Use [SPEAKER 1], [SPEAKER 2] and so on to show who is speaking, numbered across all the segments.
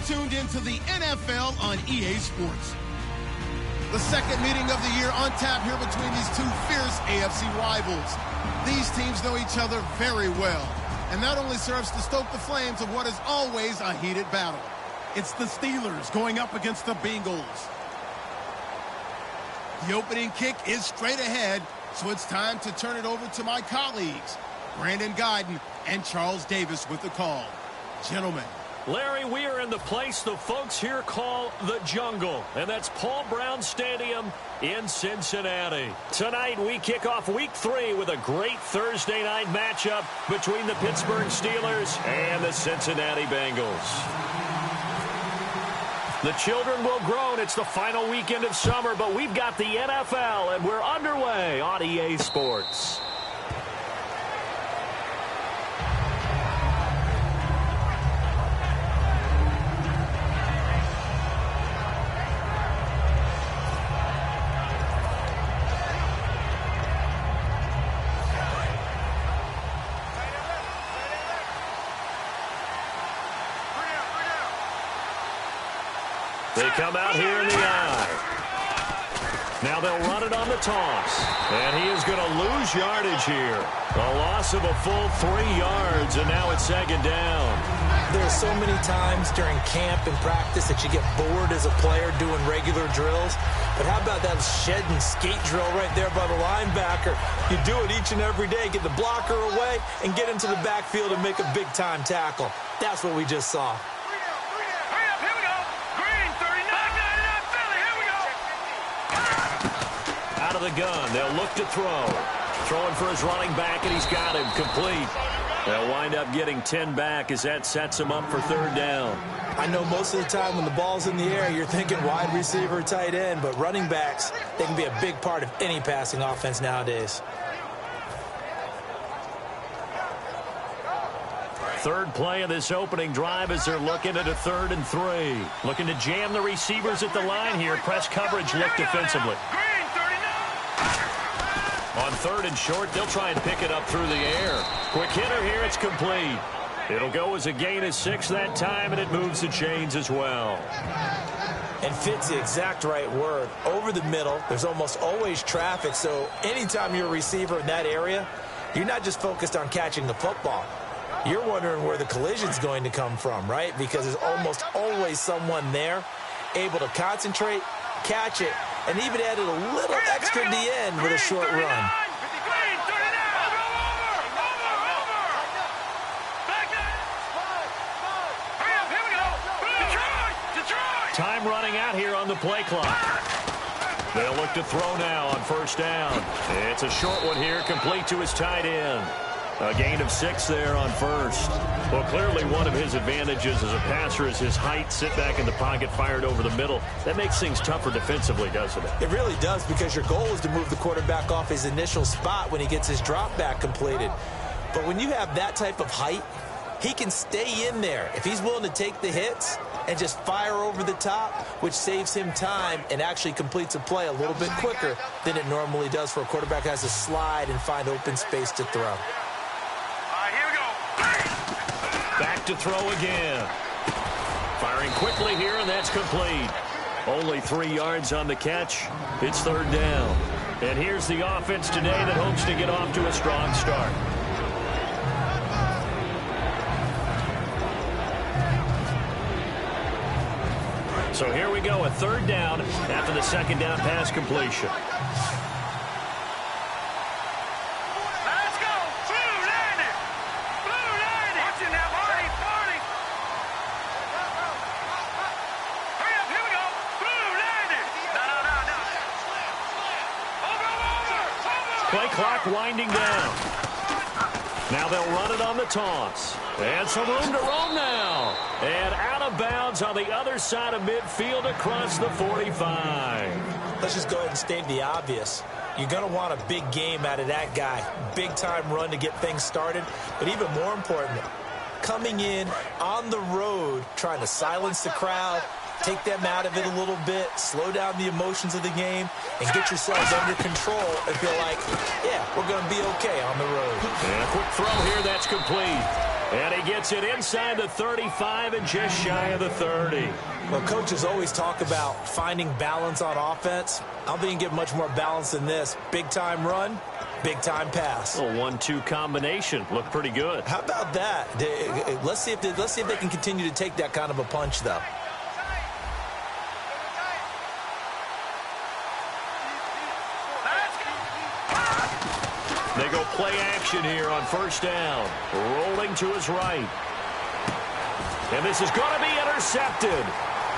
[SPEAKER 1] tuned into the NFL on EA Sports. The second meeting of the year on tap here between these two fierce AFC rivals. These teams know each other very well, and that only serves to stoke the flames of what is always a heated battle. It's the Steelers going up against the Bengals. The opening kick is straight ahead, so it's time to turn it over to my colleagues, Brandon Guyton and Charles Davis with the call. Gentlemen.
[SPEAKER 2] Larry, we are in the place the folks here call the jungle, and that's Paul Brown Stadium in Cincinnati. Tonight, we kick off Week 3 with a great Thursday night matchup between the Pittsburgh Steelers and the Cincinnati Bengals. The children will groan. It's the final weekend of summer, but we've got the NFL, and we're underway on EA Sports. They come out here in the eye. Now they'll run it on the toss. And he is going to lose yardage here. A loss of a full 3 yards, and now it's second down.
[SPEAKER 3] There are so many times during camp and practice that you get bored as a player doing regular drills. But how about that shed and skate drill right there by the linebacker? You do it each and every day. Get the blocker away and get into the backfield and make a big-time tackle. That's what we just saw.
[SPEAKER 2] Out of the gun, they'll look to throw. Throwing for his running back, and he's got him complete. They'll wind up getting 10 back as that sets him up for third down.
[SPEAKER 3] I know most of the time when the ball's in the air, you're thinking wide receiver, tight end, but running backs, they can be a big part of any passing offense nowadays.
[SPEAKER 2] Third play of this opening drive as they're looking at a 3rd and 3. Looking to jam the receivers at the line here. Press coverage look defensively. On 3rd and short, they'll try and pick it up through the air. Quick hitter here, it's complete. It'll go as a gain of 6 that time, and it moves the chains as well.
[SPEAKER 3] And fits the exact right word. Over the middle, there's almost always traffic, so anytime you're a receiver in that area, you're not just focused on catching the football. You're wondering where the collision's going to come from, right? Because there's almost always someone there able to concentrate, catch it, and even added a little extra at the end with a short run.
[SPEAKER 2] Time running out here on the play clock. They'll look to throw now on 1st down. It's a short one here, complete to his tight end. A gain of 6 there on 1st. Well, clearly one of his advantages as a passer is his height. Sit back in the pocket, fired over the middle. That makes things tougher defensively, doesn't it?
[SPEAKER 3] It really does, because your goal is to move the quarterback off his initial spot when he gets his drop back completed. But when you have that type of height, he can stay in there if he's willing to take the hits and just fire over the top, which saves him time and actually completes a play a little bit quicker than it normally does for a quarterback who has to slide and find open space to throw.
[SPEAKER 2] Back to throw again. Firing quickly here, and that's complete. Only 3 yards on the catch. It's 3rd down. And here's the offense today that hopes to get off to a strong start. So here we go, a 3rd down after the 2nd down pass completion. Play clock winding down. Now they'll run it on the toss. And some room to roam now. And out of bounds on the other side of midfield across the 45.
[SPEAKER 3] Let's just go ahead and state the obvious. You're going to want a big game out of that guy. Big-time run to get things started. But even more important, coming in on the road, trying to silence the crowd, take them out of it a little bit, slow down the emotions of the game, and get yourselves under control and feel like, yeah, we're going to be okay on the road.
[SPEAKER 2] And a quick throw here, that's complete. And he gets it inside the 35 and just shy of the 30.
[SPEAKER 3] Well, coaches always talk about finding balance on offense. I don't think you can get much more balance than this. Big-time run, big-time pass.
[SPEAKER 2] A 1-2 combination. Looked pretty good.
[SPEAKER 3] How about that? Let's see if they can continue to take that kind of a punch, though.
[SPEAKER 2] They go play action here on first down. Rolling to his right. And this is going to be intercepted.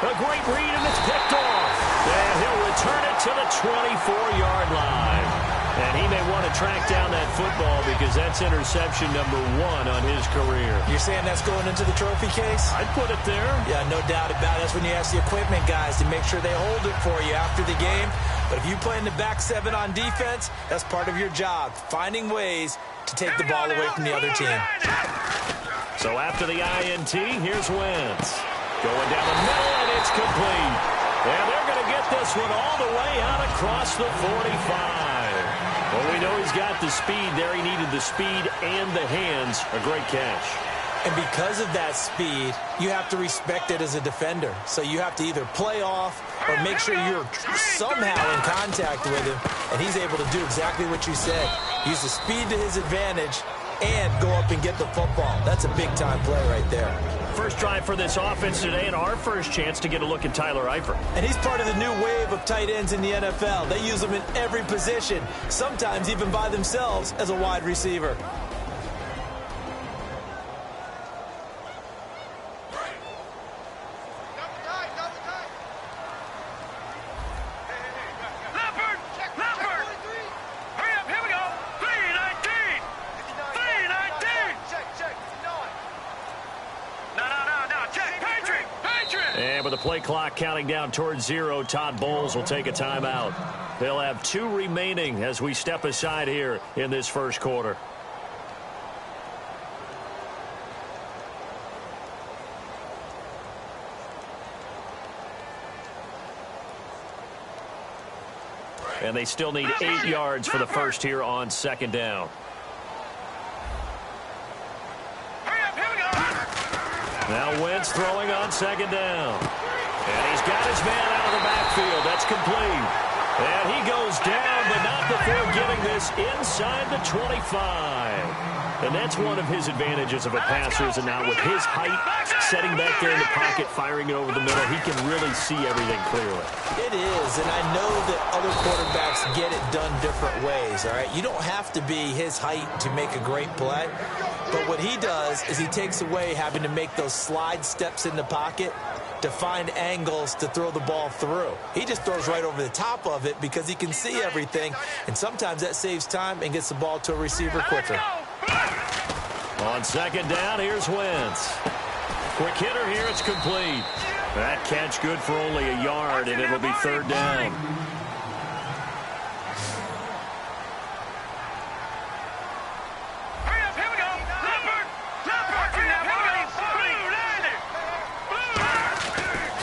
[SPEAKER 2] A great read, and it's picked off. And he'll return it to the 24-yard line. And he may want to track down that football because that's interception number 1 on his career.
[SPEAKER 3] You're saying that's going into the trophy case?
[SPEAKER 2] I'd put it there.
[SPEAKER 3] Yeah, no doubt about it. That's when you ask the equipment guys to make sure they hold it for you after the game. But if you play in the back 7 on defense, that's part of your job, finding ways to take the ball away from the other team.
[SPEAKER 2] So after the INT, here's Wentz. Going down the middle, and it's complete. And they're going to get this one all the way out across the 45. Well, we know he's got the speed there. He needed the speed and the hands. A great catch.
[SPEAKER 3] And because of that speed, you have to respect it as a defender. So you have to either play off or make sure you're somehow in contact with him. And he's able to do exactly what you said. Use the speed to his advantage and go up and get the football. That's a big-time play right there.
[SPEAKER 2] First drive for this offense today, and our first chance to get a look at Tyler Eifert.
[SPEAKER 3] And he's part of the new wave of tight ends in the NFL. They use them in every position, sometimes even by themselves as a wide receiver.
[SPEAKER 2] And with the play clock counting down towards 0, Todd Bowles will take a timeout. They'll have 2 remaining as we step aside here in this first quarter. And they still need 8 yards for the first here on second down. Now Wentz throwing on second down. And he's got his man out of the backfield. That's complete. And he goes down, but not before getting this inside the 25. And that's one of his advantages of a passer, is now with his height, setting back there in the pocket, firing it over the middle, he can really see everything clearly.
[SPEAKER 3] It is, and I know that other quarterbacks get it done different ways, all right? You don't have to be his height to make a great play. But what he does is he takes away having to make those slide steps in the pocket to find angles to throw the ball through. He just throws right over the top of it because he can see everything, and sometimes that saves time and gets the ball to a receiver quicker.
[SPEAKER 2] On second down, here's Wentz. Quick hitter here, it's complete. That catch good for only a yard, and it'll be third down.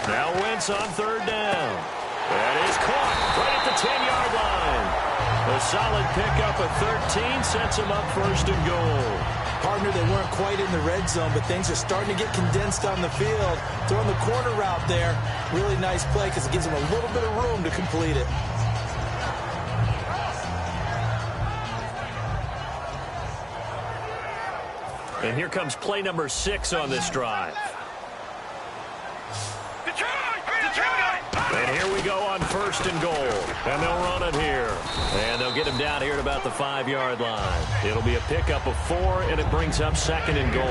[SPEAKER 2] Now Wentz on third down. That is caught right at the 10-yard line. A solid pickup of 13 sets him up first and goal.
[SPEAKER 3] Partner, they weren't quite in the red zone, but things are starting to get condensed on the field. Throwing the corner route there, really nice play because it gives him a little bit of room to complete it.
[SPEAKER 2] And here comes play number 6 on this drive. And here we go on first and goal. And they'll run it here. And they'll get him down here at about the 5-yard line. It'll be a pickup of 4, and it brings up second and goal.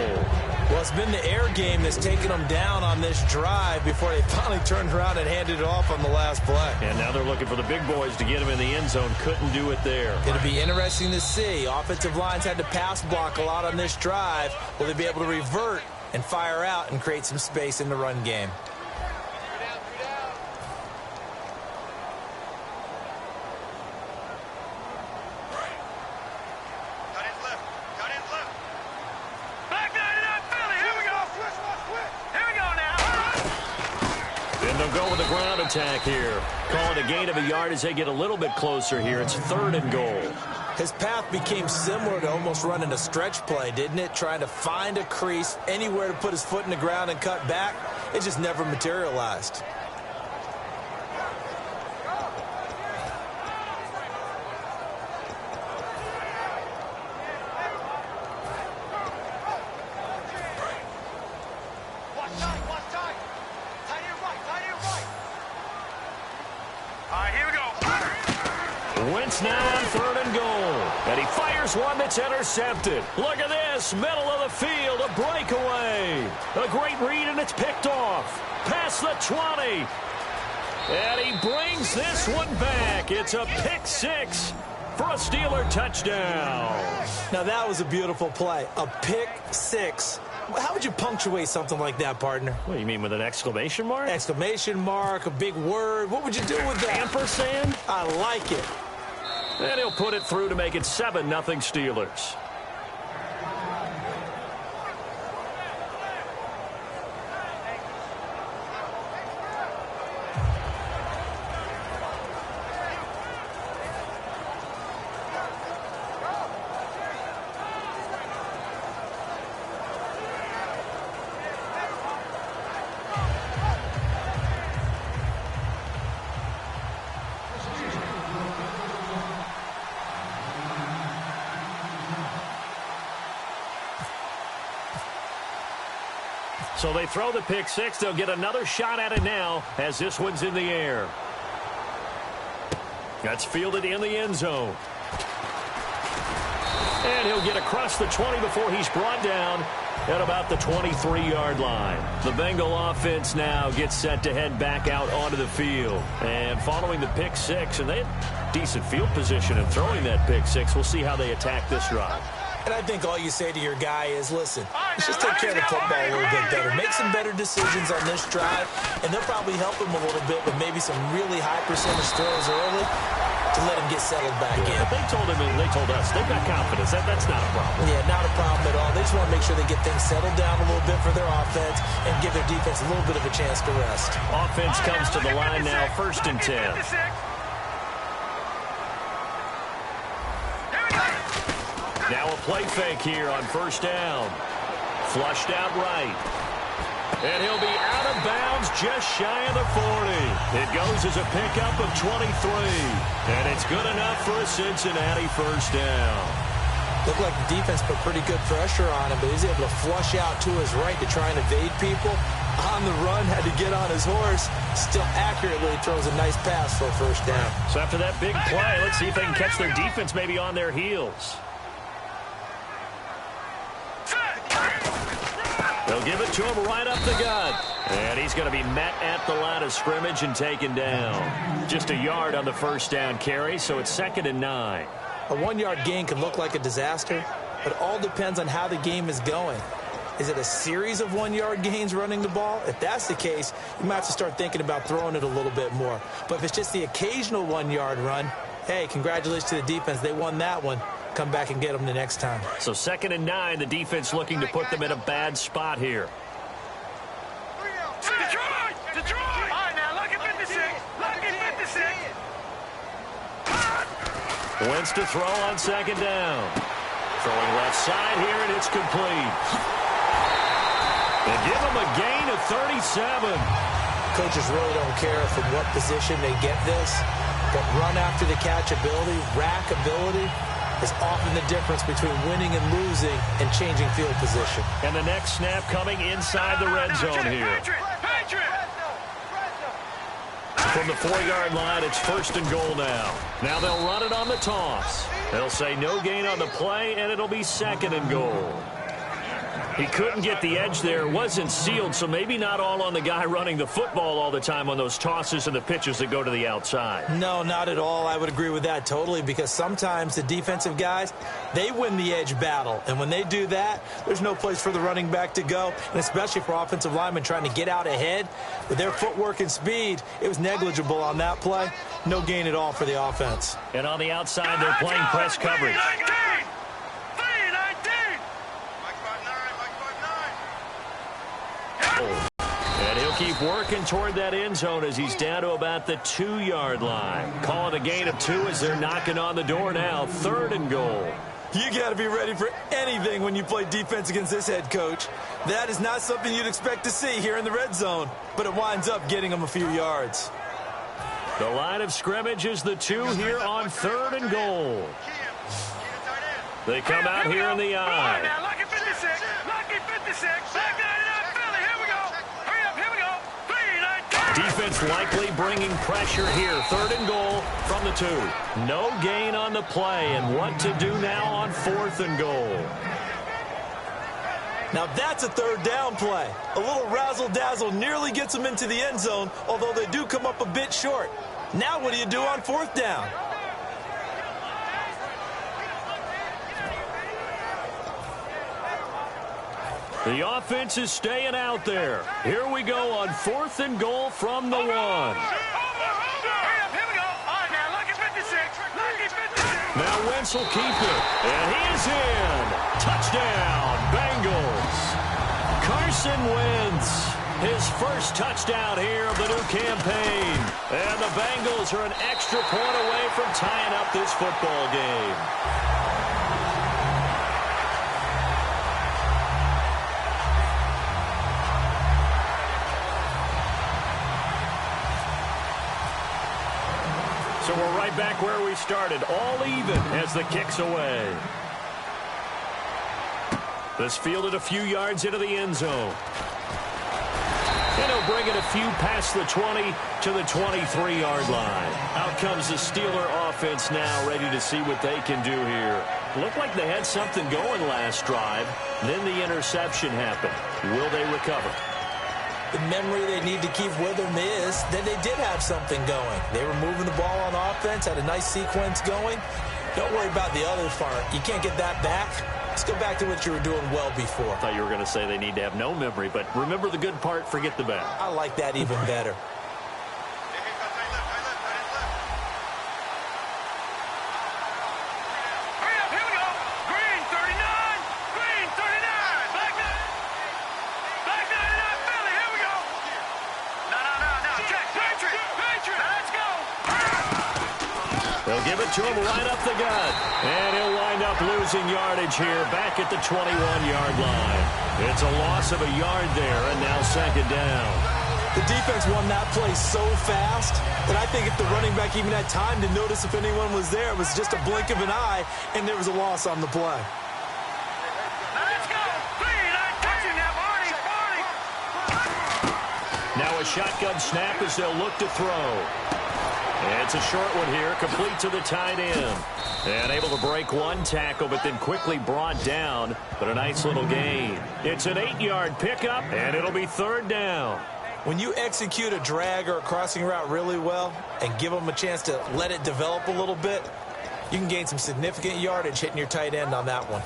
[SPEAKER 3] Well, it's been the air game that's taken them down on this drive before they finally turned around and handed it off on the last play.
[SPEAKER 2] And now they're looking for the big boys to get him in the end zone. Couldn't do it there.
[SPEAKER 3] It'll be interesting to see. Offensive lines had to pass block a lot on this drive. Will they be able to revert and fire out and create some space in the run game?
[SPEAKER 2] Attack here. Calling a gain of a yard as they get a little bit closer here. It's third and goal.
[SPEAKER 3] His path became similar to almost running a stretch play, didn't it? Trying to find a crease, anywhere to put his foot in the ground and cut back. It just never materialized.
[SPEAKER 2] Wentz now on 3rd and goal. And he fires one that's intercepted. Look at this. Middle of the field. A breakaway. A great read, and it's picked off. Past the 20. And he brings this one back. It's a pick six for a Steeler touchdown.
[SPEAKER 3] Now, that was a beautiful play. A pick six. How would you punctuate something like that, partner?
[SPEAKER 2] What do you mean, with an exclamation mark?
[SPEAKER 3] Exclamation mark, a big word. What would you do with that?
[SPEAKER 2] Ampersand?
[SPEAKER 3] I like it.
[SPEAKER 2] And he'll put it through to make it 7-0 Steelers. So they throw the pick six. They'll get another shot at it now as this one's in the air. That's fielded in the end zone. And he'll get across the 20 before he's brought down at about the 23-yard line. The Bengal offense now gets set to head back out onto the field. And following the pick six, and they had decent field position in throwing that pick six, we'll see how they attack this drive.
[SPEAKER 3] And I think all you say to your guy is, listen, let's just take care of the football a little bit better. Make some better decisions on this drive, and they'll probably help him a little bit with maybe some really high percentage throws early to let him get settled back in.
[SPEAKER 2] They told him, and they told us, they've got confidence. That's not a problem.
[SPEAKER 3] Yeah, not a problem at all. They just want to make sure they get things settled down a little bit for their offense and give their defense a little bit of a chance to rest.
[SPEAKER 2] Offense comes to the line now, 1st and 10. Now a play fake here on 1st down. Flushed out right. And he'll be out of bounds just shy of the 40. It goes as a pickup of 23. And it's good enough for a Cincinnati 1st down.
[SPEAKER 3] Looked like the defense put pretty good pressure on him, but he's able to flush out to his right to try and evade people. On the run, had to get on his horse. Still accurately throws a nice pass for a 1st down.
[SPEAKER 2] So after that big play, let's see if they can catch their defense maybe on their heels. They'll give it to him right up the gut. And he's going to be met at the line of scrimmage and taken down. Just a yard on the 1st down carry, so it's 2nd and 9.
[SPEAKER 3] A 1-yard gain can look like a disaster, but it all depends on how the game is going. Is it a series of 1-yard gains running the ball? If that's the case, you might have to start thinking about throwing it a little bit more. But if it's just the occasional 1-yard run, hey, congratulations to the defense. They won that one. Come back and get them the next time.
[SPEAKER 2] So 2nd and 9, the defense looking to put them in a bad spot here.
[SPEAKER 4] Detroit! All right, now look at 56. Look at 56.
[SPEAKER 2] Wentz to throw on 2nd down. Throwing left side here, and it's complete. They give him a gain of 37.
[SPEAKER 3] Coaches really don't care from what position they get this, but run after the catch ability, rack ability, is often the difference between winning and losing and changing field position.
[SPEAKER 2] And the next snap coming inside the red zone here. From the 4-yard line, it's 1st and goal now. Now they'll run it on the toss. They'll say no gain on the play, and it'll be 2nd and goal. He couldn't get the edge there. Wasn't sealed, so maybe not all on the guy running the football all the time on those tosses and the pitches that go to the outside.
[SPEAKER 3] No, not at all. I would agree with that totally, because sometimes the defensive guys, they win the edge battle. And when they do that, there's no place for the running back to go, and especially for offensive linemen trying to get out ahead. With their footwork and speed, it was negligible on that play. No gain at all for the offense.
[SPEAKER 2] And on the outside, they're playing press coverage. And he'll keep working toward that end zone as he's down to about the 2-yard line. Call it a gain of 2 as they're knocking on the door now. 3rd and goal.
[SPEAKER 3] You got to be ready for anything when you play defense against this head coach. That is not something you'd expect to see here in the red zone, but it winds up getting them a few yards.
[SPEAKER 2] The line of scrimmage is the 2 here on 3rd and goal. They come out here in the eye.
[SPEAKER 4] Lucky 56. Lucky 56. Back 99 Philly. Here we go. Hurry up. Here we go. 3, 9, 10.
[SPEAKER 2] Defense likely bringing pressure here. 3rd and goal from the 2. No gain on the play, and what to do now on 4th and goal.
[SPEAKER 3] Now that's a 3rd down play. A little razzle-dazzle nearly gets them into the end zone, although they do come up a bit short. Now what do you do on 4th down?
[SPEAKER 2] The offense is staying out there. Here we go on 4th and goal from the 1.
[SPEAKER 4] Hurry up. Here we go. All right, now. Lucky 56. Lucky 56.
[SPEAKER 2] Now Wentz will keep it, and he is in. Touchdown, Bengals. Carson Wentz, his first touchdown here of the new campaign. And the Bengals are an extra point away from tying up this football game. So we're right back where we started, all even as the kick's away. This fielded a few yards into the end zone. And he'll bring it a few past the 20 to the 23-yard line. Out comes the Steeler offense now, ready to see what they can do here. Looked like they had something going last drive. Then the interception happened. Will they recover?
[SPEAKER 3] The memory they need to keep with them is that they did have something going. They were moving the ball on offense, had a nice sequence going. Don't worry about the other part. You can't get that back. Let's go back to what you were doing well before.
[SPEAKER 2] I thought you were going to say they need to have no memory, but remember the good part, forget the bad.
[SPEAKER 3] I like that even better.
[SPEAKER 4] Hurry up. Here we go. Green 39. Green 39. Back 99 Philly. Here we go. No. Check. Patriot. Now let's go.
[SPEAKER 2] They'll give it to him right up the gut. And he'll wind up losing yardage here back at the 21-yard line. It's a loss of a yard there, and now 2nd down.
[SPEAKER 3] The defense won that play so fast that I think if the running back even had time to notice if anyone was there, it was just a blink of an eye, and there was a loss on the play.
[SPEAKER 4] Now let's go. 3, 9, touching now, Barney.
[SPEAKER 2] Now a shotgun snap as they'll look to throw. And it's a short one here, complete to the tight end. And able to break one tackle, but then quickly brought down. But a nice little gain. It's an 8-yard pickup, and it'll be 3rd down.
[SPEAKER 3] When you execute a drag or a crossing route really well and give them a chance to let it develop a little bit, you can gain some significant yardage hitting your tight end on that one.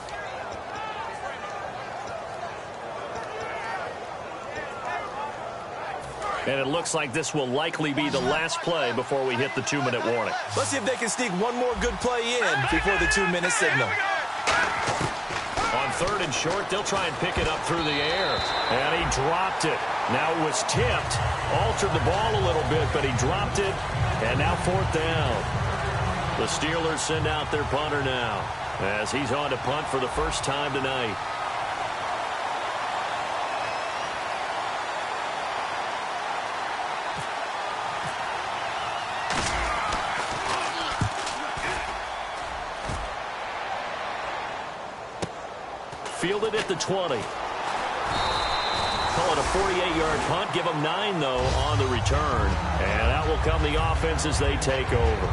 [SPEAKER 2] And it looks like this will likely be the last play before we hit the 2-minute warning.
[SPEAKER 3] Let's see if they can sneak one more good play in before the 2-minute signal.
[SPEAKER 2] On 3rd and short, they'll try and pick it up through the air. And he dropped it. Now it was tipped. Altered the ball a little bit, but he dropped it. And now 4th down. The Steelers send out their punter now as he's on to punt for the first time tonight. Fielded at the 20. Call it a 48-yard punt. Give them 9, though, on the return. And out will come the offense as they take over.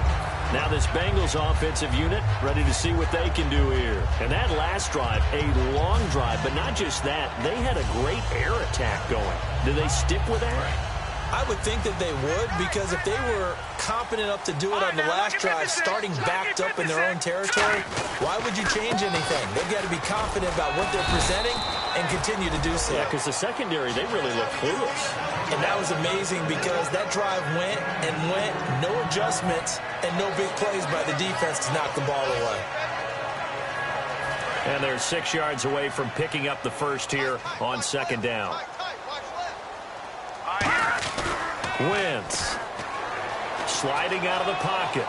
[SPEAKER 2] Now this Bengals offensive unit ready to see what they can do here. And that last drive, a long drive, but not just that. They had a great air attack going. Do they stick with that?
[SPEAKER 3] I would think that they would, because if they were confident enough to do it on the last drive, starting backed up in their own territory, why would you change anything? They've got to be confident about what they're presenting and continue to do so.
[SPEAKER 2] Yeah, because the secondary, they really look clueless.
[SPEAKER 3] And that was amazing because that drive went and went, no adjustments, and no big plays by the defense to knock the ball away.
[SPEAKER 2] And they're 6 yards away from picking up the first here on 2nd down.
[SPEAKER 4] All right,
[SPEAKER 2] Wentz. Sliding out of the pocket.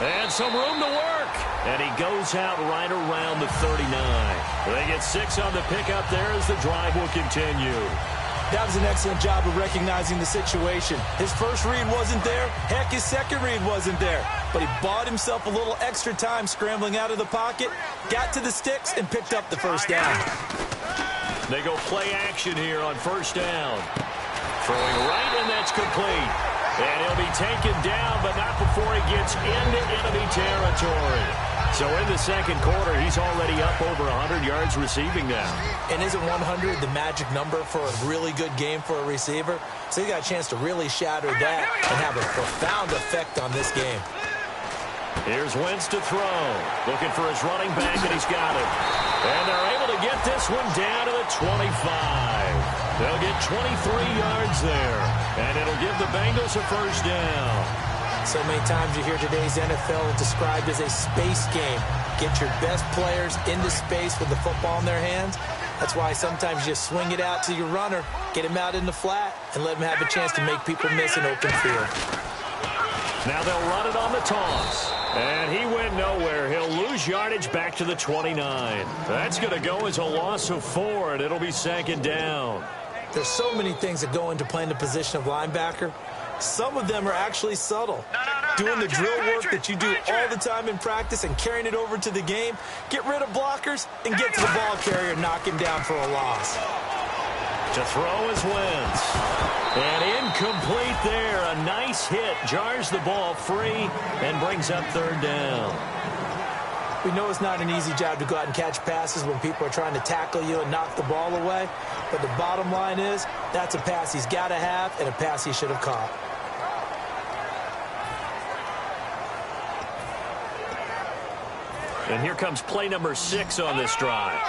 [SPEAKER 2] And some room to work. And he goes out right around the 39. They get 6 on the pickup there as the drive will continue.
[SPEAKER 3] That was an excellent job of recognizing the situation. His first read wasn't there. Heck, his second read wasn't there. But he bought himself a little extra time scrambling out of the pocket, got to the sticks, and picked up the first down.
[SPEAKER 2] They go play action here on first down. Throwing right, and that's complete. And he'll be taken down, but not before he gets into enemy territory. So in the second quarter, he's already up over 100 yards receiving now.
[SPEAKER 3] And isn't 100 the magic number for a really good game for a receiver? So he got a chance to really shatter that and have a profound effect on this game.
[SPEAKER 2] Here's Wentz to throw. Looking for his running back, and he's got it. And they're able to get this one down to the 25. They'll get 23 yards there, and it'll give the Bengals a first down.
[SPEAKER 3] So many times you hear today's NFL described as a space game. Get your best players into space with the football in their hands. That's why sometimes you just swing it out to your runner, get him out in the flat, and let him have a chance to make people miss an open field.
[SPEAKER 2] Now they'll run it on the toss. And he went nowhere. He'll lose yardage back to the 29. That's going to go as a loss of 4, and it'll be second down.
[SPEAKER 3] There's so many things that go into playing the position of linebacker. Some of them are actually subtle. Doing the drill work that you do all the time in practice and carrying it over to the game. Get rid of blockers and get to the ball carrier and knock him down for a loss.
[SPEAKER 2] To throw is Wentz. And incomplete there. A nice hit. Jars the ball free and brings up third down.
[SPEAKER 3] We know it's not an easy job to go out and catch passes when people are trying to tackle you and knock the ball away. But the bottom line is, that's a pass he's got to have and a pass he should have caught.
[SPEAKER 2] And here comes play number 6 on this drive.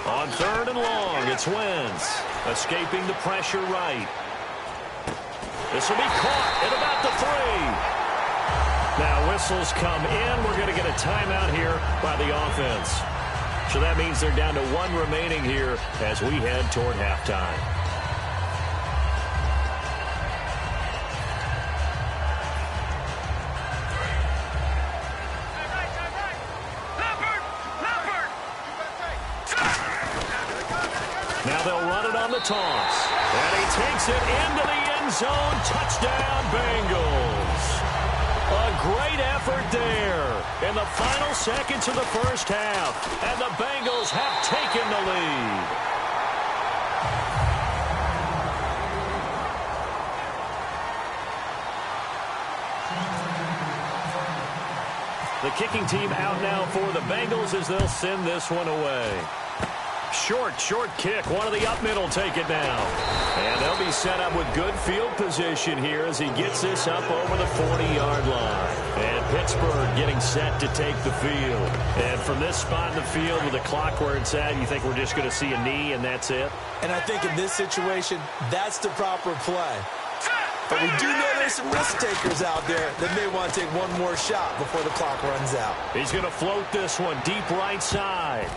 [SPEAKER 2] On third and long, it's Wentz. Escaping the pressure right. This will be caught at about the 3. Now whistles come in. We're going to get a timeout here by the offense. So that means they're down to 1 remaining here as we head toward halftime. Now they'll run it on the toss. And he takes it into the end zone. Touchdown, Bengals. A great effort there in the final seconds of the first half. And the Bengals have taken the lead. The kicking team out now for the Bengals as they'll send this one away. Short kick. One of the up middle take it now. And they'll be set up with good field position here as he gets this up over the 40-yard line. And Pittsburgh getting set to take the field. And from this spot in the field with the clock where it's at, you think we're just going to see a knee and that's it?
[SPEAKER 3] And I think in this situation, that's the proper play. But we do know there's some risk takers out there that may want to take one more shot before the clock runs out.
[SPEAKER 2] He's going to float this one deep right side.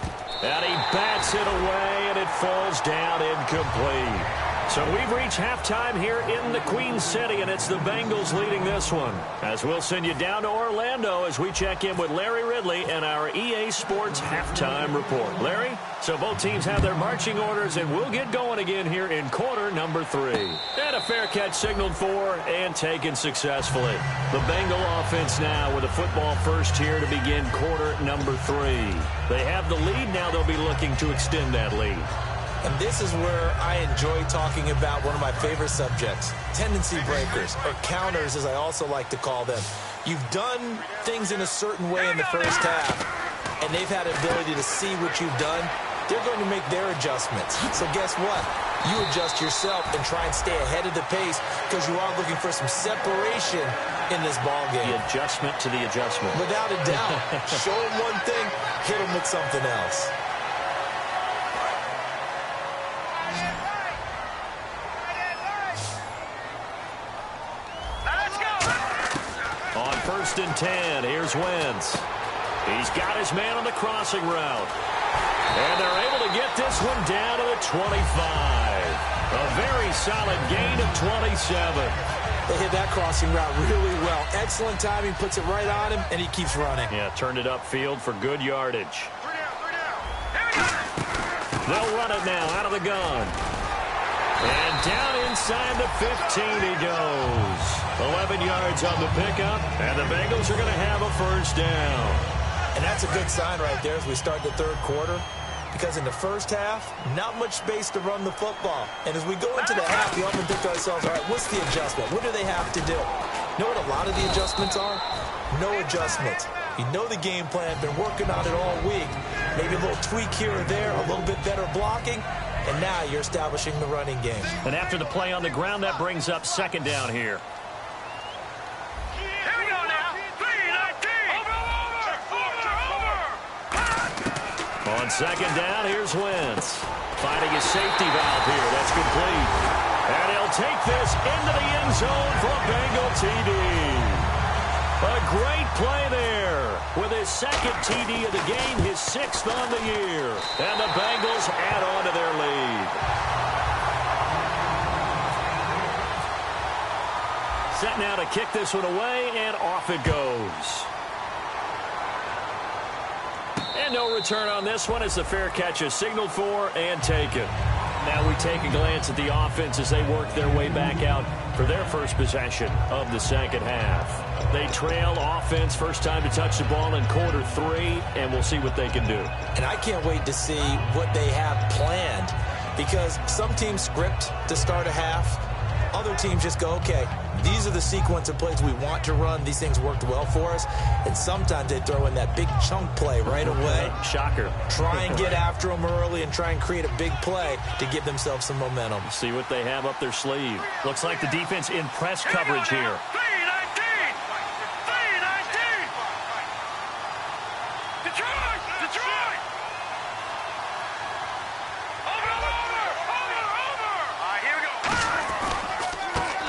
[SPEAKER 2] And he bats it away, and it falls down incomplete. So we've reached halftime here in the Queen City, and it's the Bengals leading this one. As we'll send you down to Orlando as we check in with Larry Ridley and our EA Sports Halftime Report. Larry, so both teams have their marching orders, and we'll get going again here in quarter number 3. And a fair catch signaled for and taken successfully. The Bengal offense now with a football first here to begin quarter number 3. They have the lead. Now they'll be looking to extend that lead.
[SPEAKER 3] And this is where I enjoy talking about one of my favorite subjects, tendency breakers, or counters as I also like to call them. You've done things in a certain way in the first half, and they've had the ability to see what you've done. They're going to make their adjustments. So guess what? You adjust yourself and try and stay ahead of the pace because you are looking for some separation in this ball game.
[SPEAKER 2] The adjustment to the adjustment.
[SPEAKER 3] Without a doubt. Show them one thing, hit them with something else.
[SPEAKER 2] On first and 10, here's Wentz. He's got his man on the crossing route. And they're able to get this one down to the 25. A very solid gain of 27.
[SPEAKER 3] They hit that crossing route really well. Excellent timing, puts it right on him, and he keeps running.
[SPEAKER 2] Yeah, turned it upfield for good yardage. They'll run it now out of the gun. And down inside the 15 he goes. 11 yards on the pickup, and the Bengals are going to have a first down.
[SPEAKER 3] And that's a good sign right there as we start the third quarter. Because in the first half, not much space to run the football. And as we go into the half, we often think to ourselves, all right, what's the adjustment? What do they have to do? You know what a lot of the adjustments are? No adjustments. You know the game plan, been working on it all week. Maybe a little tweak here or there, a little bit better blocking, and now you're establishing the running game.
[SPEAKER 2] And after the play on the ground, that brings up second down here.
[SPEAKER 4] Here we go now. 3-19. Over.
[SPEAKER 2] On second down, here's Wentz. Finding his safety valve here. That's complete. And he'll take this into the end zone for a Bengal TD. A great play there with his second TD of the game, his 6th on the year. And the Bengals add on to their lead. Set now to kick this one away, and off it goes. And no return on this one as the fair catch is signaled for and taken. Now we take a glance at the offense as they work their way back out for their first possession of the second half. They trail offense, first time to touch the ball in quarter 3, and we'll see what they can do. And I can't wait to see what they have planned, because some teams script to start a half. Other teams just go, okay, these are the sequence of plays we want to run. These things worked well for us. And sometimes they throw in that big chunk play right away. Shocker.
[SPEAKER 3] Try and get after them early and try and create a big play to give themselves some momentum.
[SPEAKER 2] See what they have up their sleeve. Looks like the defense in press coverage here.
[SPEAKER 4] 3-19. Detroit. Over. All right, here we go.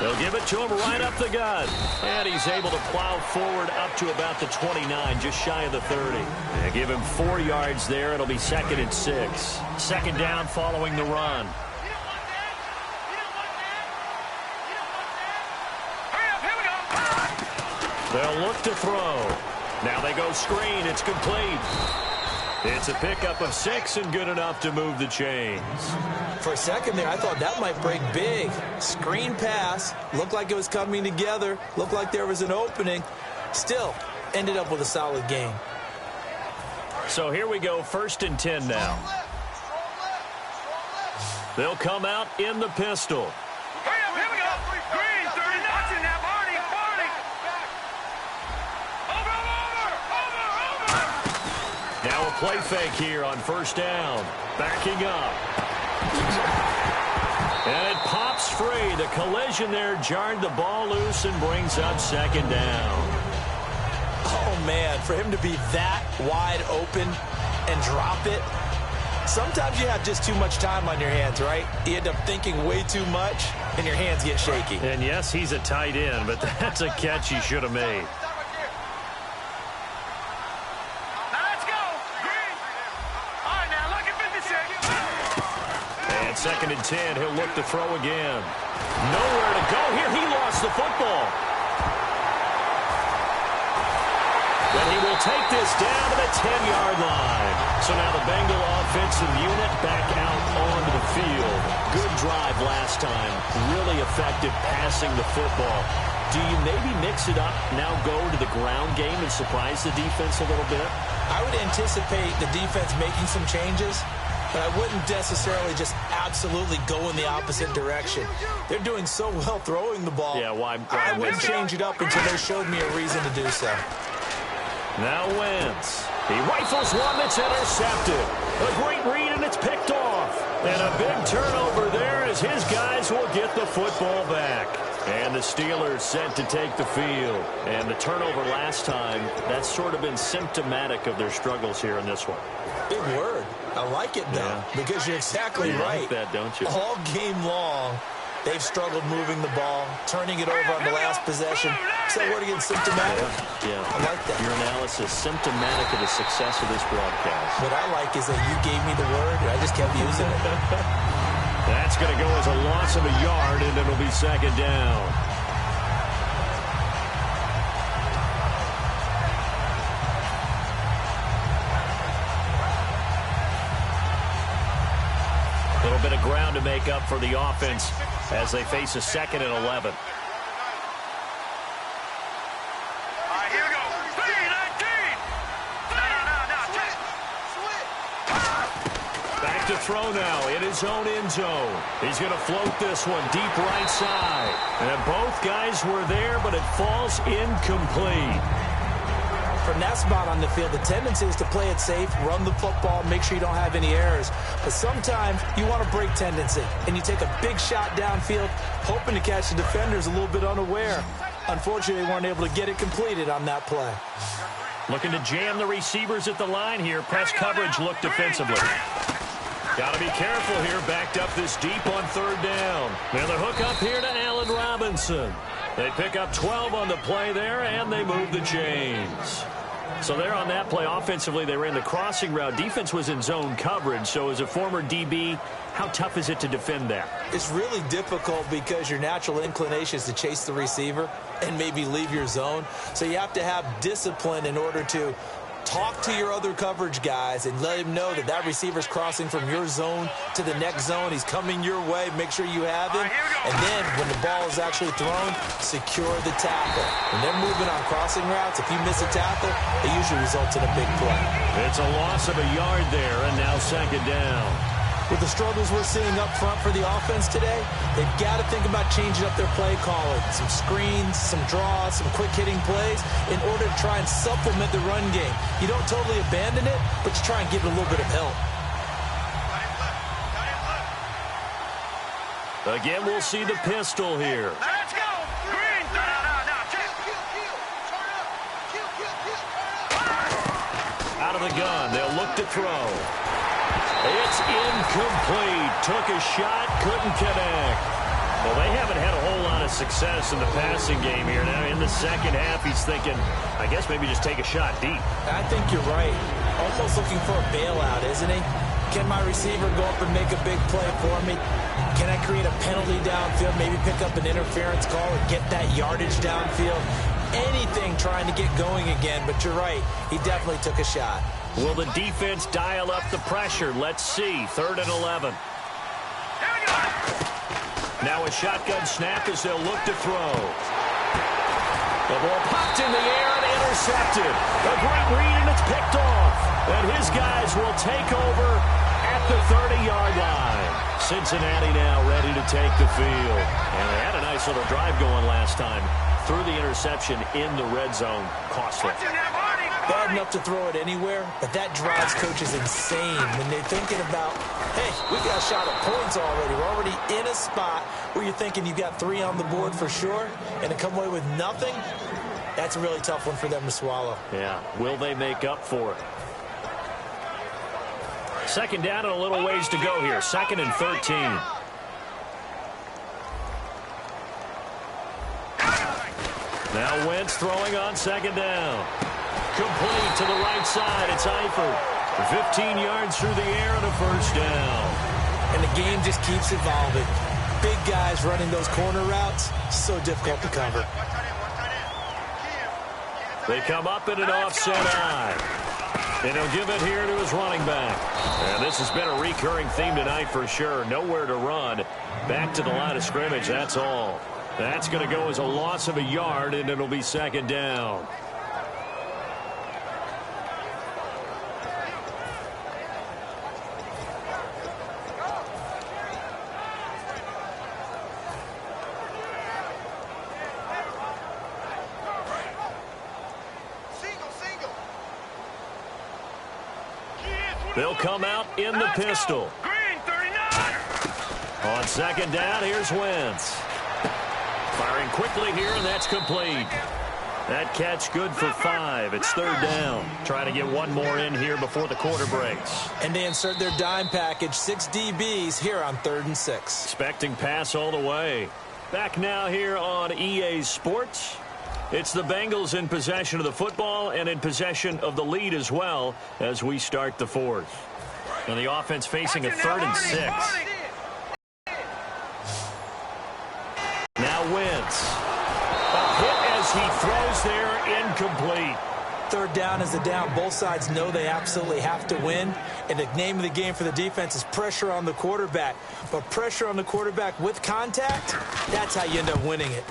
[SPEAKER 2] They'll give it to him right up the gut. And he's able to plow forward up to about the 29, just shy of the 30. They give him 4 yards there. It'll be 2nd and 6. Second down following the run. They'll look to throw. Now they go screen. It's complete. It's a pickup of 6 and good enough to move the chains.
[SPEAKER 3] For a second there, I thought that might break big. Screen pass. Looked like it was coming together. Looked like there was an opening. Still, ended up with a solid gain.
[SPEAKER 2] So here we go, 1st and 10 now. They'll come out in the pistol.
[SPEAKER 4] Here we go. Green, 30. Watching that, Barney. Over.
[SPEAKER 2] Now a play fake here on 1st down. Backing up. And it pops free. The collision there jarred the ball loose and brings up 2nd down.
[SPEAKER 3] Oh, man, for him to be that wide open and drop it. Sometimes you have just too much time on your hands, right? You end up thinking way too much, and your hands get shaky.
[SPEAKER 2] And yes, he's a tight end, but that's a catch he should have made.
[SPEAKER 4] Now let's go. Green. All right, now look at 56.
[SPEAKER 2] And 2nd and 10, he'll look to throw again. Nowhere to go here. He lost the football. And he will take this down to the 10-yard line. So now the Bengal offensive unit back out onto the field. Good drive last time. Really effective passing the football. Do you maybe mix it up, now go to the ground game and surprise the defense a little bit?
[SPEAKER 3] I would anticipate the defense making some changes, but I wouldn't necessarily just absolutely go in the opposite direction. They're doing so well throwing the ball.
[SPEAKER 2] Yeah, why
[SPEAKER 3] I wouldn't change it up until they showed me a reason to do so.
[SPEAKER 2] Now Wentz. He rifles one that's intercepted. A great read, and it's picked off. And a big turnover there as his guys will get the football back. And the Steelers set to take the field. And the turnover last time, that's sort of been symptomatic of their struggles here in this one.
[SPEAKER 3] Big word. I like it, though, because you're exactly right.
[SPEAKER 2] You like that, don't you?
[SPEAKER 3] All game long, They've struggled moving the ball, turning it over on the last possession. Is that word again, symptomatic?
[SPEAKER 2] Yeah.
[SPEAKER 3] I like that.
[SPEAKER 2] Your analysis, symptomatic of the success of this broadcast.
[SPEAKER 3] What I like is that you gave me the word, and I just kept using it.
[SPEAKER 2] That's going to go as a loss of a yard, and it'll be second down. A little bit of ground to make up for the offense as they face a 2nd and 11.
[SPEAKER 4] Here we go. 3-19.
[SPEAKER 2] Back to throw now in his own end zone. He's going to float this one deep right side. And both guys were there, but it falls incomplete.
[SPEAKER 3] From that spot on the field, the tendency is to play it safe, run the football, make sure you don't have any errors. But sometimes you want to break tendency, and you take a big shot downfield, hoping to catch the defenders a little bit unaware. Unfortunately, they weren't able to get it completed on that play.
[SPEAKER 2] Looking to jam the receivers at the line here. Press coverage look defensively. Got to be careful here. Backed up this deep on 3rd down. Now the hook up here to Allen Robinson. They pick up 12 on the play there, and they move the chains. So there on that play, offensively, they ran the crossing route. Defense was in zone coverage. So as a former DB, how tough is it to defend that?
[SPEAKER 3] It's really difficult because your natural inclination is to chase the receiver and maybe leave your zone. So you have to have discipline in order to talk to your other coverage guys and let him know that that receiver's crossing from your zone to the next zone. He's coming your way. Make sure you have him. And then when the ball is actually thrown, secure the tackle. When they're moving on crossing routes, if you miss a tackle, it usually results in a big play.
[SPEAKER 2] It's a loss of a yard there, and now 2nd down.
[SPEAKER 3] With the struggles we're seeing up front for the offense today, they've got to think about changing up their play calling. Some screens, some draws, some quick-hitting plays in order to try and supplement the run game. You don't totally abandon it, but you try and give it a little bit of help.
[SPEAKER 2] Again, we'll see the pistol here.
[SPEAKER 4] Let's go. Green.
[SPEAKER 2] Out of the gun, they'll look to throw. It's incomplete. Took a shot, couldn't connect. Well, they haven't had a whole lot of success in the passing game here. Now, in the second half, he's thinking, I guess maybe just take a shot deep.
[SPEAKER 3] I think you're right. Almost looking for a bailout, isn't he? Can my receiver go up and make a big play for me? Can I create a penalty downfield, maybe pick up an interference call and get that yardage downfield? Anything trying to get going again, but you're right. He definitely took a shot.
[SPEAKER 2] Will the defense dial up the pressure? Let's see. 3rd and 11. Now a shotgun snap as they'll look to throw. The ball popped in the air and intercepted. A great read, and it's picked off. And his guys will take over at the 30-yard line. Cincinnati now ready to take the field. And they had a nice little drive going last time. Threw the interception in the red zone. Costly.
[SPEAKER 3] Bad enough to throw it anywhere, but that drives coaches insane when they're thinking about, hey, we got a shot at points already. We're already in a spot where you're thinking you've got 3 on the board for sure, and to come away with nothing, that's a really tough one for them to swallow.
[SPEAKER 2] Yeah, will they make up for it? 2nd down and a little ways to go here. 2nd and 13. Now Wentz throwing on 2nd down. Complete to the right side. It's Eifert. 15 yards through the air and a 1st down.
[SPEAKER 3] And the game just keeps evolving. Big guys running those corner routes, so difficult to cover.
[SPEAKER 2] They come up in an offset eye. And he'll give it here to his running back. And this has been a recurring theme tonight for sure. Nowhere to run. Back to the line of scrimmage, that's all. That's going to go as a loss of a yard, and it'll be 2nd down. They'll come out in the pistol.
[SPEAKER 4] Green, 39.
[SPEAKER 2] On 2nd down, here's Wentz. Firing quickly here, and that's complete. That catch good for 5. It's 3rd down. Trying to get one more in here before the quarter breaks.
[SPEAKER 3] And they insert their dime package, 6 DBs here on 3rd and 6.
[SPEAKER 2] Expecting pass all the way. Back now here on EA Sports. It's the Bengals in possession of the football and in possession of the lead as well as we start the 4th. And the offense facing a 3rd and 6. Now Wentz. A hit as he throws there, incomplete.
[SPEAKER 3] 3rd down is the down. Both sides know they absolutely have to win. And the name of the game for the defense is pressure on the quarterback. But pressure on the quarterback with contact, that's how you end up winning it.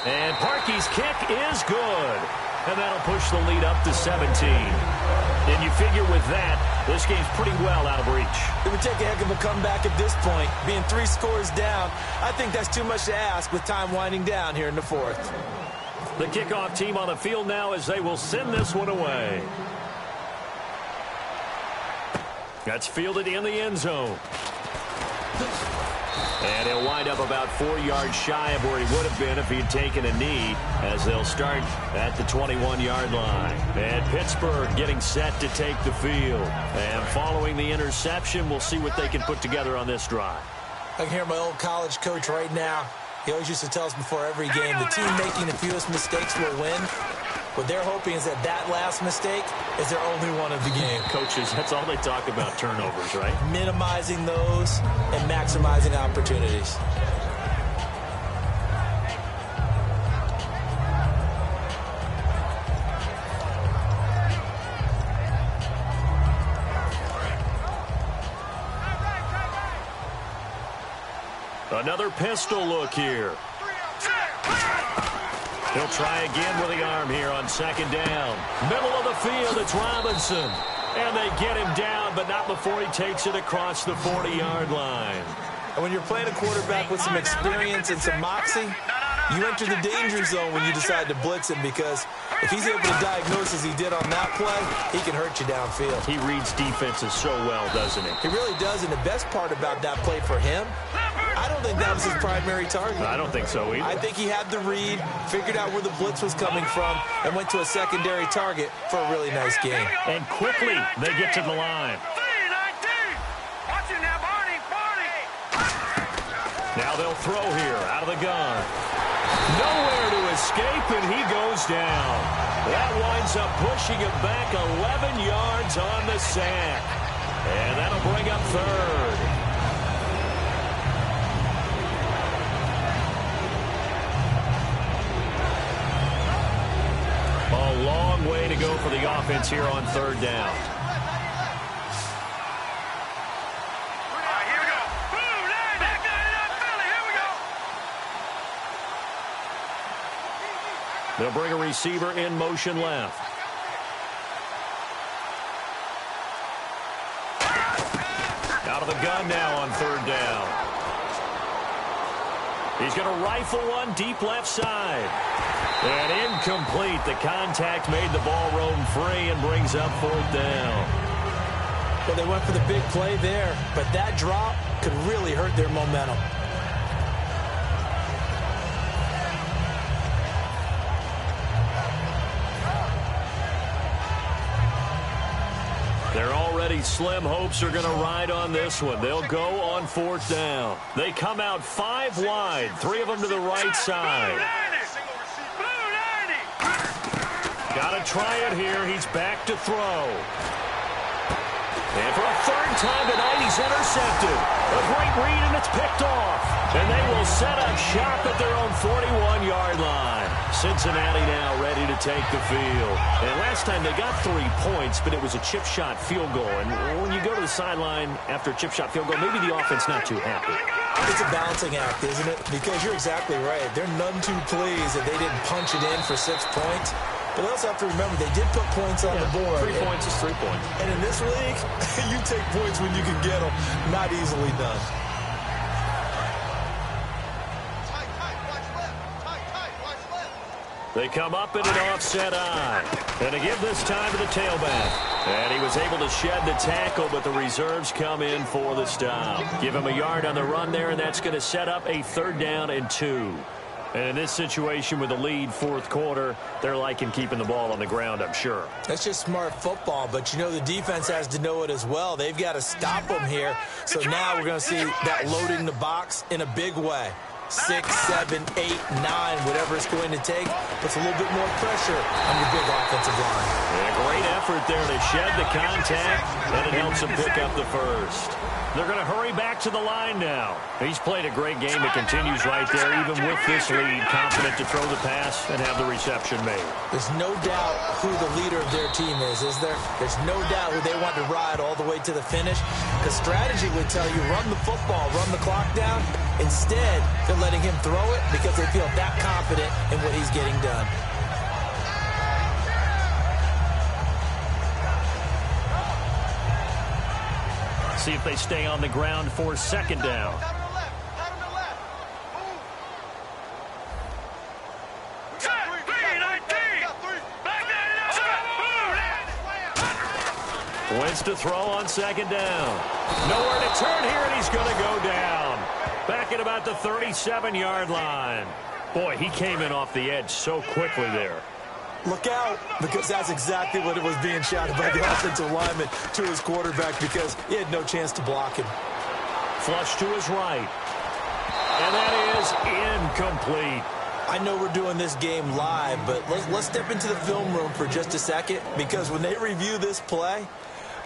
[SPEAKER 2] And Parkey's kick is good. And that'll push the lead up to 17. And you figure with that, this game's pretty well out of reach.
[SPEAKER 3] It would take a heck of a comeback at this point. Being 3 scores down, I think that's too much to ask with time winding down here in the 4th.
[SPEAKER 2] The kickoff team on the field now as they will send this one away. That's fielded in the end zone. And he'll wind up about 4 yards shy of where he would have been if he'd taken a knee, as they'll start at the 21-yard line. And Pittsburgh getting set to take the field. And following the interception, we'll see what they can put together on this drive.
[SPEAKER 3] I can hear my old college coach right now. He always used to tell us before every game, the team making the fewest mistakes will win. What they're hoping is that that last mistake is their only one of the game.
[SPEAKER 2] Coaches, that's all they talk about, turnovers, right?
[SPEAKER 3] Minimizing those and maximizing opportunities.
[SPEAKER 2] Another pistol look here. He'll try again with the arm here on 2nd down. Middle of the field, it's Robinson. And they get him down, but not before he takes it across the 40-yard line.
[SPEAKER 3] And when you're playing a quarterback with some experience and some moxie, you enter the danger zone when you decide to blitz him, because if he's able to diagnose as he did on that play, he can hurt you downfield.
[SPEAKER 2] He reads defenses so well, doesn't he?
[SPEAKER 3] He really does, and the best part about that play for him, I don't think that was his primary target.
[SPEAKER 2] I don't think so either.
[SPEAKER 3] I think he had the read, figured out where the blitz was coming from, and went to a secondary target for a really nice game.
[SPEAKER 2] And quickly, they get to the line. Now they'll throw here out of the gun. Nowhere to escape, and he goes down. That winds up pushing him back 11 yards on the sack. And that'll bring up 3rd. A long way to go for the offense here on 3rd down. They'll bring a receiver in motion left. Out of the gun now on 3rd down. He's going to rifle one deep left side. And incomplete. The contact made the ball roam free and brings up 4th down.
[SPEAKER 3] Well, they went for the big play there, but that drop could really hurt their momentum.
[SPEAKER 2] They're already slim hopes are going to ride on this one. They'll go on 4th down. They come out 5 wide, 3 of them to the right side. Got to try it here. He's back to throw. And for a 3rd time tonight, he's intercepted. A great read, and it's picked off. And they will set up shop at their own 41-yard line. Cincinnati now ready to take the field. And last time they got 3 points, but it was a chip shot field goal. And when you go to the sideline after a chip shot field goal, maybe the offense not too happy.
[SPEAKER 3] It's a balancing act, isn't it? Because you're exactly right. They're none too pleased that they didn't punch it in for 6 points. But they also have to remember they did put points on the board.
[SPEAKER 2] 3 points is 3 points.
[SPEAKER 3] And in this league, you take points when you can get them. Not easily done.
[SPEAKER 2] They come up in an offset eye. And to give this time to the tailback. And he was able to shed the tackle, but the reserves come in for the stop. Give him a yard on the run there, and that's going to set up a 3rd down and 2. And in this situation with the lead fourth quarter, they're liking keeping the ball on the ground, I'm sure.
[SPEAKER 3] That's just smart football, but you know the defense has to know it as well. They've got to stop them here. So now we're going to see that loading the box in a big way. 6, 7, 8, 9, whatever it's going to take, puts a little bit more pressure on your big offensive line.
[SPEAKER 2] And a great effort there to shed the contact, and it helps them pick up the first. They're going to hurry back to the line now. He's played a great game. It continues right there, even with this lead, confident to throw the pass and have the reception made.
[SPEAKER 3] There's no doubt who the leader of their team is there? There's no doubt who they want to ride all the way to the finish, because strategy would tell you run the football, run the clock down. Instead, they're letting him throw it because they feel that confident in what he's getting done.
[SPEAKER 2] See if they stay on the ground for second down. Wins to throw on second down. Nowhere to turn here, and he's going to go down. Back at about the 37-yard line. Boy, he came in off the edge so quickly there.
[SPEAKER 3] Look out, because that's exactly what it was being shouted by the offensive lineman to his quarterback, because he had no chance to block him.
[SPEAKER 2] Flush to his right. And that is incomplete.
[SPEAKER 3] I know we're doing this game live, but let's step into the film room for just a second, because when they review this play,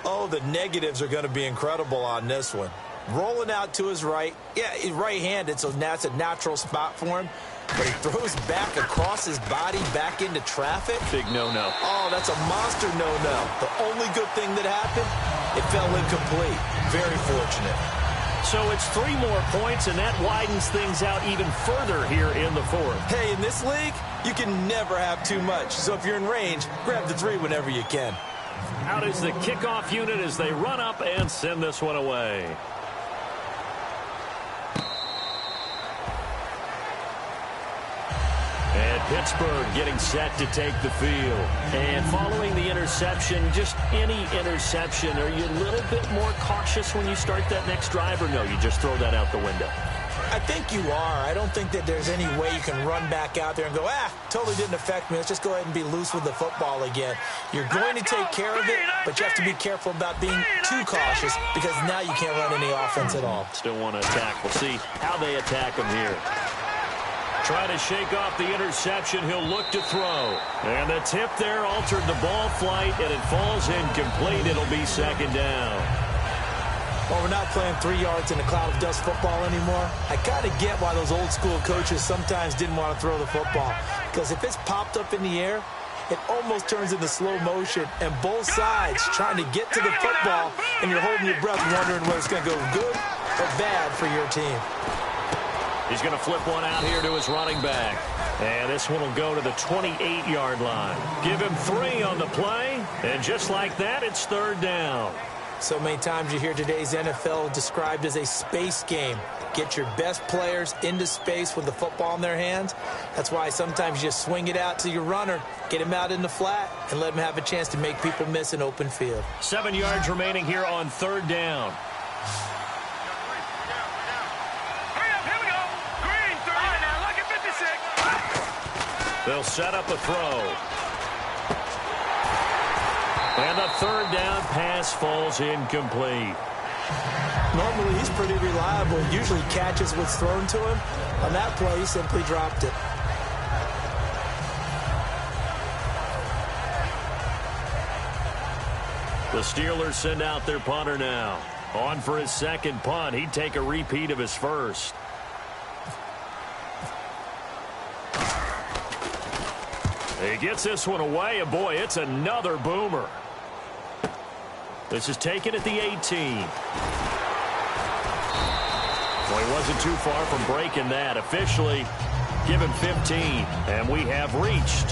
[SPEAKER 3] oh, the negatives are going to be incredible on this one. Rolling out to his right. Yeah, he's right-handed, so that's a natural spot for him. But he throws back across his body back into traffic.
[SPEAKER 2] Big no-no.
[SPEAKER 3] Oh, that's a monster no-no. The only good thing that happened, it fell incomplete. Very fortunate.
[SPEAKER 2] So it's 3 more points, and that widens things out even further here in the fourth.
[SPEAKER 3] Hey, in this league, you can never have too much. So if you're in range, grab the 3 whenever you can.
[SPEAKER 2] Out is the kickoff unit as they run up and send this one away. And Pittsburgh getting set to take the field. And following the interception, just any interception, are you a little bit more cautious when you start that next drive, or no, you just throw that out the window?
[SPEAKER 3] I think you are. I don't think that there's any way you can run back out there and go, totally didn't affect me. Let's just go ahead and be loose with the football again. You're going to take care of it, but you have to be careful about being too cautious, because now you can't run any offense at all.
[SPEAKER 2] Still want to attack. We'll see how they attack him here. Try to shake off the interception. He'll look to throw. And the tip there altered the ball flight, and it falls incomplete. It'll be second down.
[SPEAKER 3] Well, we're not playing 3 yards in a cloud of dust football anymore. I kind of get why those old school coaches sometimes didn't want to throw the football, because if it's popped up in the air, it almost turns into slow motion, and both sides trying to get to the football, and you're holding your breath wondering whether it's going to go good or bad for your team.
[SPEAKER 2] He's going to flip one out here to his running back. And this one will go to the 28-yard line. Give him 3 on the play, and just like that, it's third down.
[SPEAKER 3] So many times you hear today's NFL described as a space game. Get your best players into space with the football in their hands. That's why sometimes you just swing it out to your runner, get him out in the flat, and let him have a chance to make people miss an open field.
[SPEAKER 2] 7 yards remaining here on third down. They'll set up a throw. And the third down pass falls incomplete.
[SPEAKER 3] Normally, he's pretty reliable. Usually catches what's thrown to him. On that play, he simply dropped it.
[SPEAKER 2] The Steelers send out their punter now. On for his second punt. He'd take a repeat of his first. He gets this one away, and boy, it's another boomer. This is taken at the 18. Well, he wasn't too far from breaking that. Officially, give him 15, and we have reached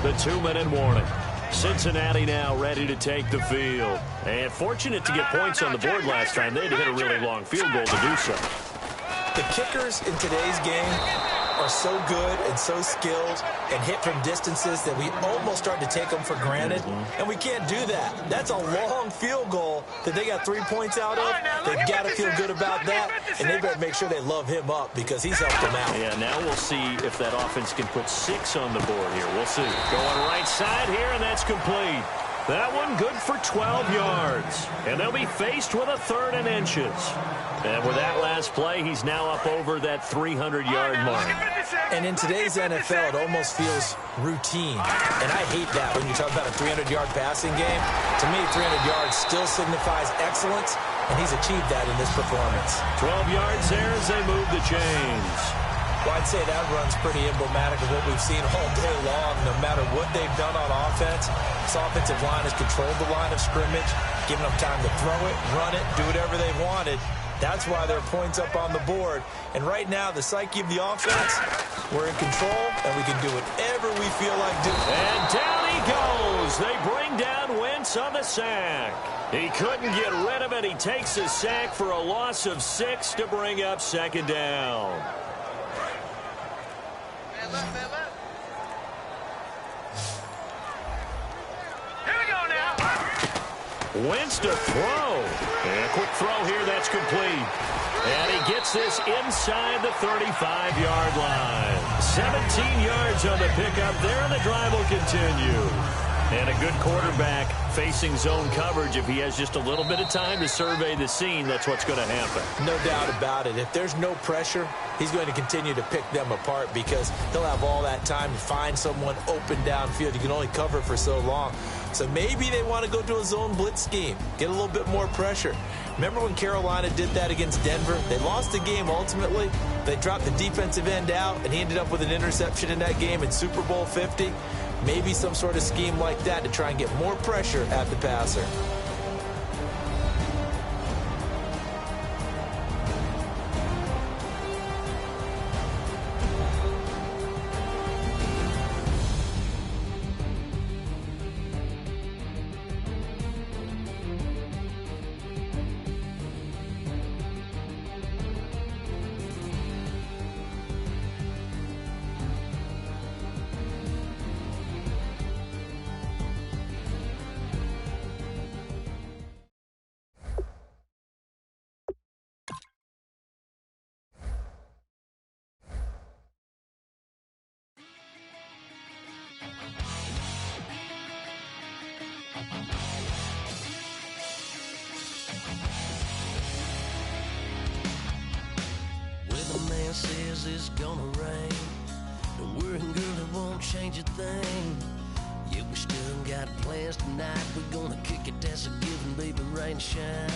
[SPEAKER 2] the 2-minute warning. Cincinnati now ready to take the field. And fortunate to get points on the board last time. They had to hit a really long field goal to do so.
[SPEAKER 3] The kickers in today's game are so good and so skilled and hit from distances that we almost start to take them for granted, and we can't do that. That's a long field goal that they got 3 points out of. They've got to feel good about that, and they better make sure they love him up because he's helped them out.
[SPEAKER 2] Yeah, now we'll see if that offense can put 6 on the board here. We'll see. Going right side here, and that's complete. That one good for 12 yards. And they'll be faced with a 3rd and inches. And with that last play, he's now up over that 300-yard mark.
[SPEAKER 3] And in today's NFL, it almost feels routine. And I hate that when you talk about a 300-yard passing game. To me, 300 yards still signifies excellence, and he's achieved that in this performance.
[SPEAKER 2] 12 yards there as they move the chains.
[SPEAKER 3] Well, I'd say that run's pretty emblematic of what we've seen all day long. No matter what they've done on offense, this offensive line has controlled the line of scrimmage, given them time to throw it, run it, do whatever they wanted. That's why there are points up on the board. And right now, the psyche of the offense, we're in control, and we can do whatever we feel like doing.
[SPEAKER 2] And down he goes. They bring down Wentz on the sack. He couldn't get rid of it. He takes a sack for a loss of 6 to bring up 2nd down.
[SPEAKER 4] Here we go now.
[SPEAKER 2] Wentz to throw. And a quick throw here, that's complete. And he gets this inside the 35-yard line. 17 yards on the pickup there, and the drive will continue. And a good quarterback facing zone coverage. If he has just a little bit of time to survey the scene, that's what's going to happen.
[SPEAKER 3] No doubt about it. If there's no pressure, he's going to continue to pick them apart because he'll have all that time to find someone open downfield. You can only cover for so long. So maybe they want to go to a zone blitz scheme, get a little bit more pressure. Remember when Carolina did that against Denver? They lost the game ultimately. They dropped the defensive end out, and he ended up with an interception in that game in Super Bowl 50. Maybe some sort of scheme like that to try and get more pressure at the passer.
[SPEAKER 5] Says it's gonna rain. Don't worry, girl, it won't change a thing. Yeah, we still got plans tonight. We're gonna kick it, that's a given, baby, rain, shine.